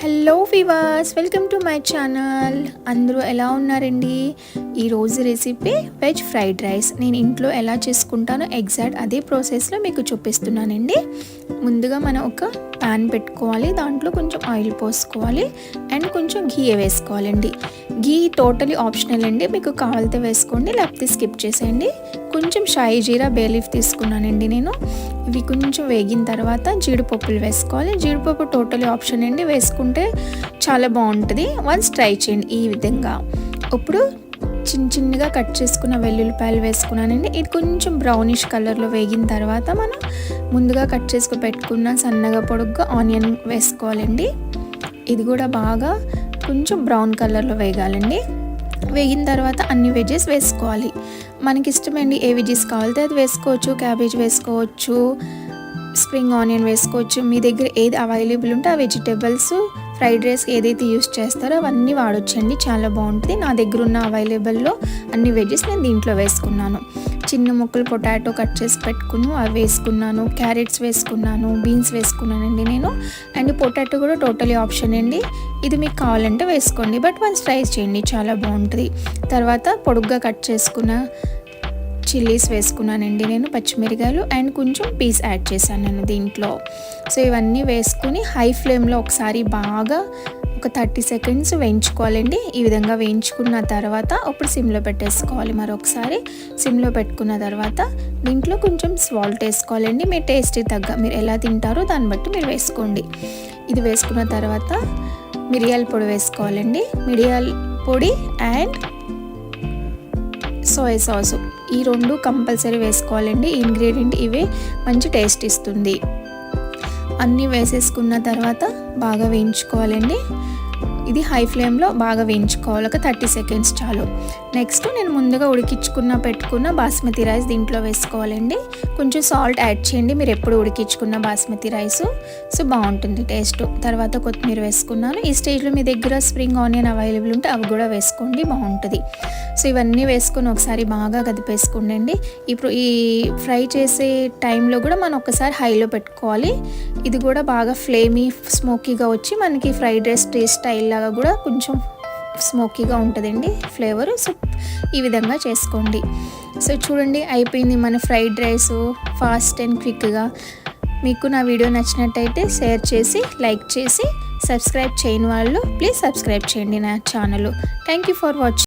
Hello viewers, welcome to my channel. అందరూ ఎలా ఉన్నారండి? ఈరోజు రెసిపీ వెజ్ ఫ్రైడ్ రైస్. నేను ఇంట్లో ఎలా చేసుకుంటానో ఎగ్జాక్ట్ అదే ప్రాసెస్లో మీకు చూపిస్తున్నానండి. ముందుగా మనం ఒక ప్యాన్ పెట్టుకోవాలి, దాంట్లో కొంచెం ఆయిల్ పోసుకోవాలి అండ్ కొంచెం ఘీ వేసుకోవాలండి. ఘీ టోటలీ ఆప్షనల్ అండి, మీకు కావాలితే వేసుకోండి లేకపోతే స్కిప్ చేసేయండి. కొంచెం షాయి జీరా బే లీఫ్ తీసుకున్నానండి నేను. ఇవి కొంచెం వేగిన తర్వాత జీడిపప్పులు వేసుకోవాలి. జీడిపప్పు టోటలీ ఆప్షన్ అండి, వేసుకుంటే చాలా బాగుంటుంది. వన్స్ ట్రై చేయండి ఈ విధంగా. ఇప్పుడు చిన్నగా కట్ చేసుకున్న వెల్లుల్లిపాయలు వేసుకున్నానండి. ఇది కొంచెం బ్రౌనిష్ కలర్లో వేగిన తర్వాత మనం ముందుగా కట్ చేసుకు పెట్టుకున్న సన్నగా పొడుగ్గా ఆనియన్ వేసుకోవాలండి. ఇది కూడా బాగా కొంచెం బ్రౌన్ కలర్లో వేగాలండి. వేగిన తర్వాత అన్ని వెజెస్ వేసుకోవాలి. మనకి ఇష్టమండి, ఏ వెజెస్ కావాలితే అది వేసుకోవచ్చు. క్యాబేజ్ వేసుకోవచ్చు, స్ప్రింగ్ ఆనియన్ వేసుకోవచ్చు. మీ దగ్గర ఏది అవైలబుల్ ఉంటే ఆ వెజిటేబుల్స్ ఫ్రైడ్ రైస్కి ఏదైతే యూస్ చేస్తారో అవన్నీ వాడొచ్చండి, చాలా బాగుంటుంది. నా దగ్గర ఉన్న అవైలబుల్లో అన్ని వెజెస్ నేను దీంట్లో వేసుకున్నాను. చిన్న ముక్కలు పొటాటో కట్ చేసి పెట్టుకున్నాను, అవి వేసుకున్నాను. క్యారెట్స్ వేసుకున్నాను, బీన్స్ వేసుకున్నానండి నేను. అండ్ పొటాటో కూడా టోటలీ ఆప్షన్ అండి, ఇది మీకు కావాలంటే వేసుకోండి, బట్ వన్స్ ట్రై చేయండి, చాలా బాగుంటుంది. తర్వాత పొడుగ్గా కట్ చేసుకున్న చిల్లీస్ వేసుకున్నానండి నేను, పచ్చిమిరకాయలు అండ్ కొంచెం పీస్ యాడ్ చేశాను నేను దీంట్లో. సో ఇవన్నీ వేసుకుని హై ఫ్లేమ్లో ఒకసారి బాగా ఒక 30 సెకండ్స్ వేయించుకోవాలండి. ఈ విధంగా వేయించుకున్న తర్వాత ఇప్పుడు సిమ్లో పెట్టేసుకోవాలి. మరొకసారి సిమ్లో పెట్టుకున్న తర్వాత దీంట్లో కొంచెం సాల్ట్ వేసుకోవాలండి. మీ టేస్ట్కి తగ్గ మీరు ఎలా తింటారో దాన్ని బట్టి మీరు వేసుకోండి. ఇది వేసుకున్న తర్వాత మిరియాల పొడి వేసుకోవాలండి. మిరియాల పొడి అండ్ సోయా సాసు, ఈ రెండు కంపల్సరీ వేసుకోవాలండి. ఇంగ్రీడియంట్ ఇవే మంచి టేస్ట్ ఇస్తుంది. అన్నీ వేసేసుకున్న తర్వాత బాగా వేయించుకోవాలండి. ఇది హై ఫ్లేమ్లో బాగా వేయించుకోవాలి, ఒక 30 సెకండ్స్ చాలు. నెక్స్ట్ నేను ముందుగా పెట్టుకున్న బాస్మతి రైస్ దీంట్లో వేసుకోవాలండి. కొంచెం సాల్ట్ యాడ్ చేయండి మీరు ఎప్పుడు ఉడికించుకున్న బాస్మతి రైస్, సో బాగుంటుంది టేస్ట్. తర్వాత కొత్తిమీర వేసుకున్నాను. ఈ స్టేజ్లో మీ దగ్గర స్ప్రింగ్ ఆనియన్ అవైలబుల్ ఉంటే అవి కూడా వేసుకోండి, బాగుంటుంది. సో ఇవన్నీ వేసుకొని ఒకసారి బాగా కదిపేసుకోండి. ఇప్పుడు ఈ ఫ్రై చేసే టైంలో కూడా మనం ఒకసారి హైలో పెట్టుకోవాలి. ఇది కూడా బాగా ఫ్లేమీ స్మోకీగా వచ్చి మనకి ఫ్రైడ్ రైస్ టేస్ట్ స్టైల్ లాగా కూడా కొంచెం స్మోకీగా ఉంటుందండి ఫ్లేవర్. సో ఈ విధంగా చేసుకోండి. సో చూడండి, అయిపోయింది మన ఫ్రైడ్ రైస్ ఫాస్ట్ అండ్ క్విక్గా. మీకు నా వీడియో నచ్చినట్టయితే షేర్ చేసి లైక్ చేసి సబ్స్క్రైబ్ చేయని వాళ్ళు ప్లీజ్ సబ్స్క్రైబ్ చేయండి నా channel. Thank you for watching.